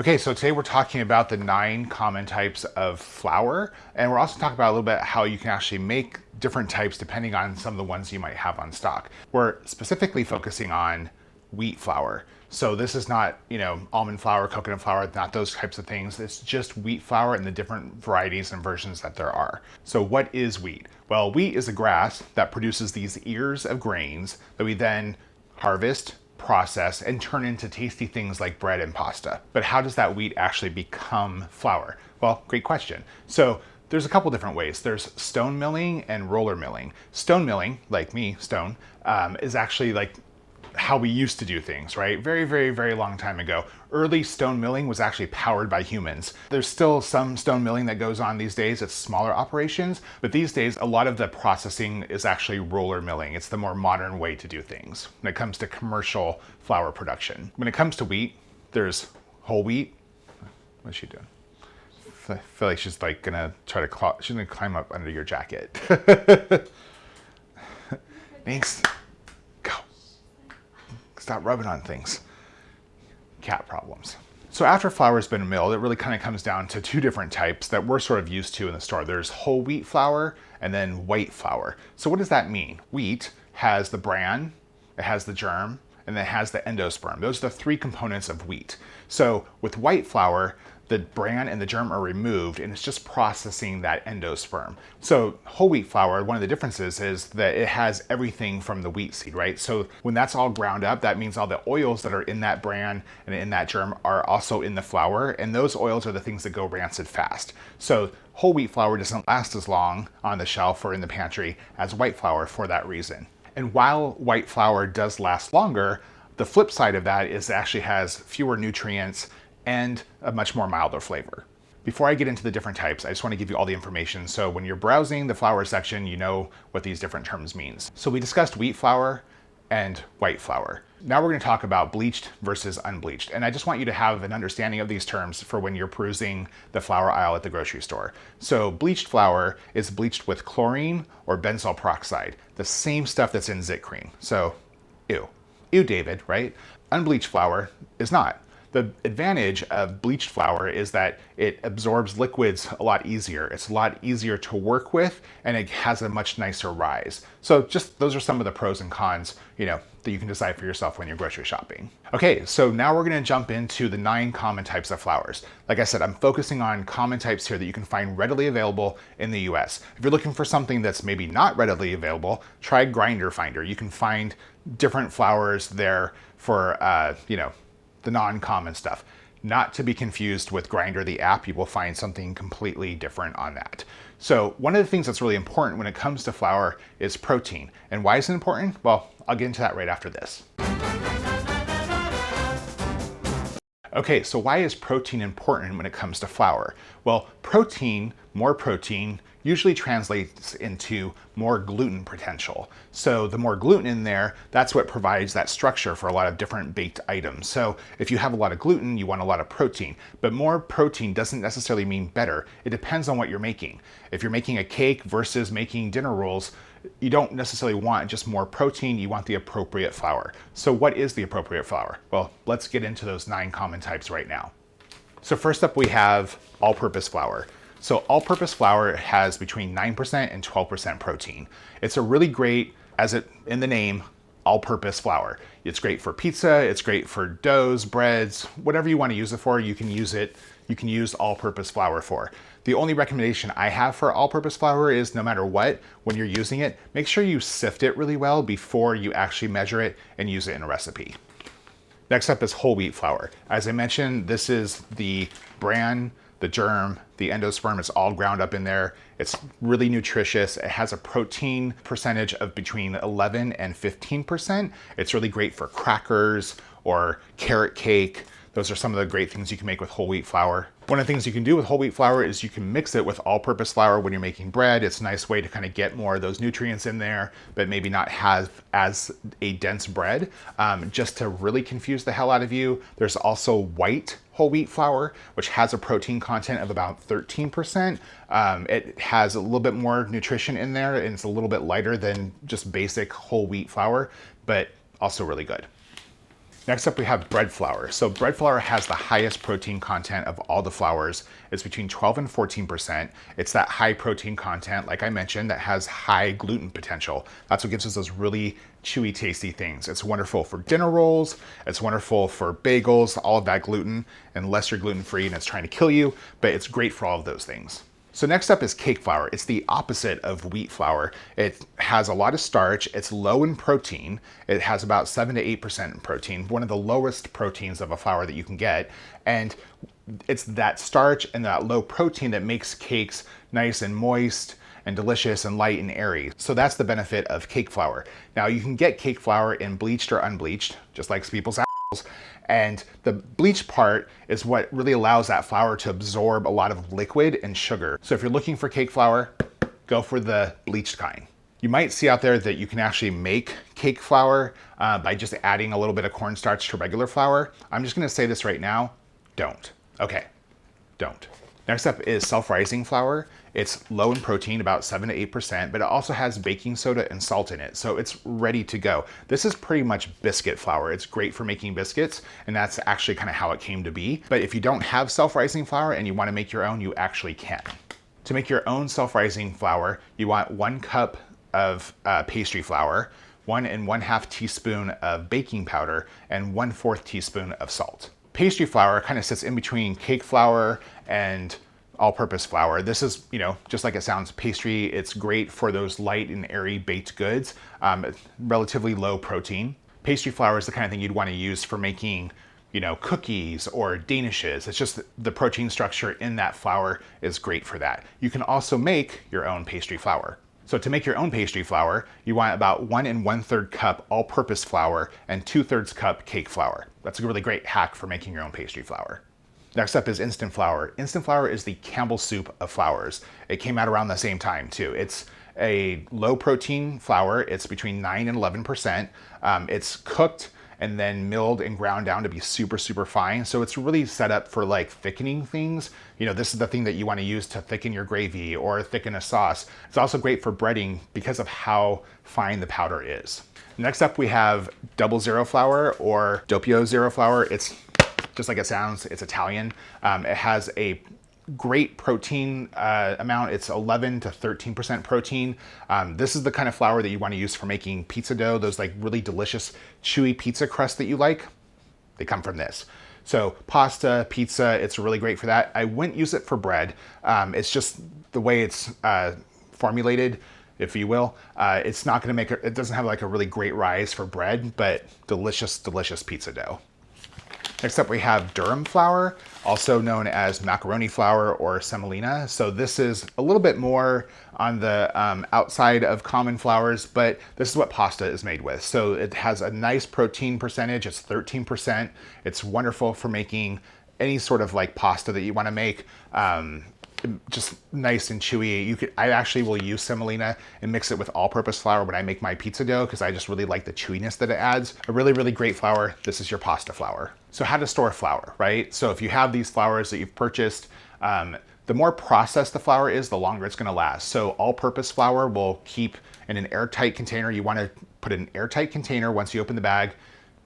Okay, so today we're talking about the 9 common types of flour, and we're also talking about a little bit how you can actually make different types depending on some of the ones you might have on stock. We're specifically focusing on wheat flour. So this is not, almond flour, coconut flour, not those types of things. It's just wheat flour and the different varieties and versions that there are. So what is wheat? Well, wheat is a grass that produces these ears of grains that we then harvest, process, and turn into tasty things like bread and pasta. But how does that wheat actually become flour? Well, great question. So there's a couple different ways. There's stone milling and roller milling. Stone milling, like me, stone, is actually like how we used to do things, right? Very, very, very long time ago. Early stone milling was actually powered by humans. There's still some stone milling that goes on these days. It's smaller operations, but these days a lot of the processing is actually roller milling. It's the more modern way to do things when it comes to commercial flour production. When it comes to wheat, there's whole wheat. What's she doing? I feel like she's like gonna try to she's gonna climb up under your jacket. Thanks. Stop rubbing on things. Cat problems. So after flour has been milled, it really kind of comes down to 2 different types that we're sort of used to in the store. There's whole wheat flour and then white flour. So what does that mean? Wheat has the bran, it has the germ, and then it has the endosperm. Those are the 3 components of wheat. So with white flour, the bran and the germ are removed and it's just processing that endosperm. So whole wheat flour, one of the differences is that it has everything from the wheat seed, right? So when that's all ground up, that means all the oils that are in that bran and in that germ are also in the flour, and those oils are the things that go rancid fast. So whole wheat flour doesn't last as long on the shelf or in the pantry as white flour for that reason. And while white flour does last longer, the flip side of that is it actually has fewer nutrients and a much more milder flavor. Before I get into the different types, I just want to give you all the information so when you're browsing the flour section, you know what these different terms means. So we discussed wheat flour and white flour. Now we're going to talk about bleached versus unbleached. And I just want you to have an understanding of these terms for when you're perusing the flour aisle at the grocery store. So bleached flour is bleached with chlorine or benzoyl peroxide, the same stuff that's in Zit cream. So, ew. Ew, David, right? Unbleached flour is not. The advantage of bleached flour is that it absorbs liquids a lot easier. It's a lot easier to work with and it has a much nicer rise. So just those are some of the pros and cons, that you can decide for yourself when you're grocery shopping. Okay, so now we're gonna jump into the 9 common types of flours. Like I said, I'm focusing on common types here that you can find readily available in the US. If you're looking for something that's maybe not readily available, try Grinder Finder. You can find different flours there for, the non-common stuff. Not to be confused with Grinder, the app. You will find something completely different on that. So one of the things that's really important when it comes to flour is protein. And why is it important? Well, I'll get into that right after this. Okay, so why is protein important when it comes to flour? Well, more protein, usually translates into more gluten potential. So the more gluten in there, that's what provides that structure for a lot of different baked items. So if you have a lot of gluten, you want a lot of protein, but more protein doesn't necessarily mean better. It depends on what you're making. If you're making a cake versus making dinner rolls, you don't necessarily want just more protein, you want the appropriate flour. So what is the appropriate flour? Well, let's get into those 9 common types right now. So first up we have all-purpose flour. So all-purpose flour has between 9% and 12% protein. It's a really great, as it in the name, all-purpose flour. It's great for pizza, it's great for doughs, breads, whatever you want to use it for, you can use all-purpose flour for. The only recommendation I have for all-purpose flour is no matter what, when you're using it, make sure you sift it really well before you actually measure it and use it in a recipe. Next up is whole wheat flour. As I mentioned, this is the bran, the germ, the endosperm, it's all ground up in there. It's really nutritious. It has a protein percentage of between 11 and 15%. It's really great for crackers or carrot cake. Those are some of the great things you can make with whole wheat flour. One of the things you can do with whole wheat flour is you can mix it with all-purpose flour when you're making bread. It's a nice way to kind of get more of those nutrients in there, but maybe not have as a dense bread. Just to really confuse the hell out of you, there's also white whole wheat flour, which has a protein content of about 13%. It has a little bit more nutrition in there and it's a little bit lighter than just basic whole wheat flour, but also really good. Next up, we have bread flour. So bread flour has the highest protein content of all the flours. It's between 12 and 14%. It's that high protein content, like I mentioned, that has high gluten potential. That's what gives us those really chewy, tasty things. It's wonderful for dinner rolls. It's wonderful for bagels, all of that gluten, unless you're gluten-free and it's trying to kill you, but it's great for all of those things. So next up is cake flour. It's the opposite of wheat flour. It has a lot of starch. It's low in protein. It has about 7 to 8% in protein, one of the lowest proteins of a flour that you can get. And it's that starch and that low protein that makes cakes nice and moist and delicious and light and airy. So that's the benefit of cake flour. Now you can get cake flour in bleached or unbleached, just like people's apples. And the bleached part is what really allows that flour to absorb a lot of liquid and sugar. So if you're looking for cake flour, go for the bleached kind. You might see out there that you can actually make cake flour by just adding a little bit of cornstarch to regular flour. I'm just gonna say this right now, don't. Okay, don't. Next up is self-rising flour. It's low in protein, about 7 to 8%, but it also has baking soda and salt in it, so it's ready to go. This is pretty much biscuit flour. It's great for making biscuits, and that's actually kind of how it came to be. But if you don't have self-rising flour and you want to make your own, you actually can. To make your own self-rising flour, you want 1 cup of pastry flour, 1 1/2 teaspoon of baking powder, and 1/4 teaspoon of salt. Pastry flour kind of sits in between cake flour and all-purpose flour. This is, just like it sounds, pastry. It's great for those light and airy baked goods, relatively low protein. Pastry flour is the kind of thing you'd want to use for making, cookies or danishes. It's just the protein structure in that flour is great for that. You can also make your own pastry flour. So to make your own pastry flour, you want about 1 1/3 cup all-purpose flour and 2/3 cup cake flour. That's a really great hack for making your own pastry flour. Next up is instant flour. Instant flour is the Campbell soup of flours. It came out around the same time too. It's a low protein flour. It's between 9 and 11%. It's cooked and then milled and ground down to be super, super fine. So it's really set up for like thickening things. This is the thing that you want to use to thicken your gravy or thicken a sauce. It's also great for breading because of how fine the powder is. Next up, we have 00 flour or doppio zero flour. It's just like it sounds, it's Italian. It has a great protein amount. It's 11 to 13% protein. This is the kind of flour that you want to use for making pizza dough, those like really delicious chewy pizza crust that you like. They come from this. So pasta, pizza, it's really great for that. I wouldn't use it for bread. It's just the way it's formulated, if you will. It's not gonna it doesn't have like a really great rise for bread, but delicious, delicious pizza dough. Next up, we have durum flour, also known as macaroni flour or semolina. So this is a little bit more on the outside of common flours, but this is what pasta is made with. So it has a nice protein percentage. It's 13%. It's wonderful for making any sort of like pasta that you want to make. Just nice and chewy. I actually will use semolina and mix it with all-purpose flour when I make my pizza dough because I just really like the chewiness that it adds. A really, really great flour. This is your pasta flour. So how to store flour, right? So if you have these flours that you've purchased, the more processed the flour is, the longer it's gonna last. So all-purpose flour will keep in an airtight container. You wanna put it in an airtight container once you open the bag,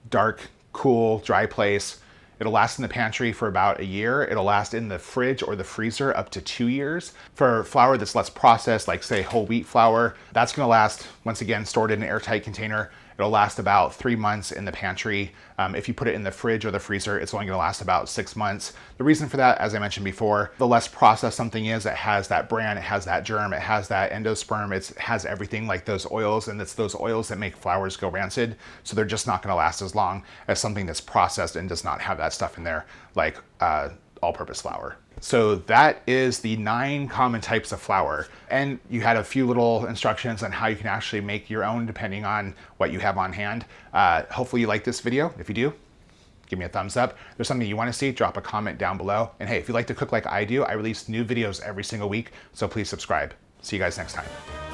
dark, cool, dry place. It'll last in the pantry for about a year. It'll last in the fridge or the freezer up to 2 years. For flour that's less processed, like say whole wheat flour, that's gonna last, once again, stored in an airtight container. It'll last about 3 months in the pantry. If you put it in the fridge or the freezer, it's only gonna last about 6 months. The reason for that, as I mentioned before, the less processed something is, it has that bran, it has that germ, it has that endosperm, it has everything like those oils, and it's those oils that make flours go rancid. So they're just not gonna last as long as something that's processed and does not have that stuff in there, like all-purpose flour. So that is the 9 common types of flour. And you had a few little instructions on how you can actually make your own depending on what you have on hand. Hopefully you like this video. If you do, give me a thumbs up. If there's something you want to see, drop a comment down below. And hey, if you like to cook like I do, I release new videos every single week, so please subscribe. See you guys next time.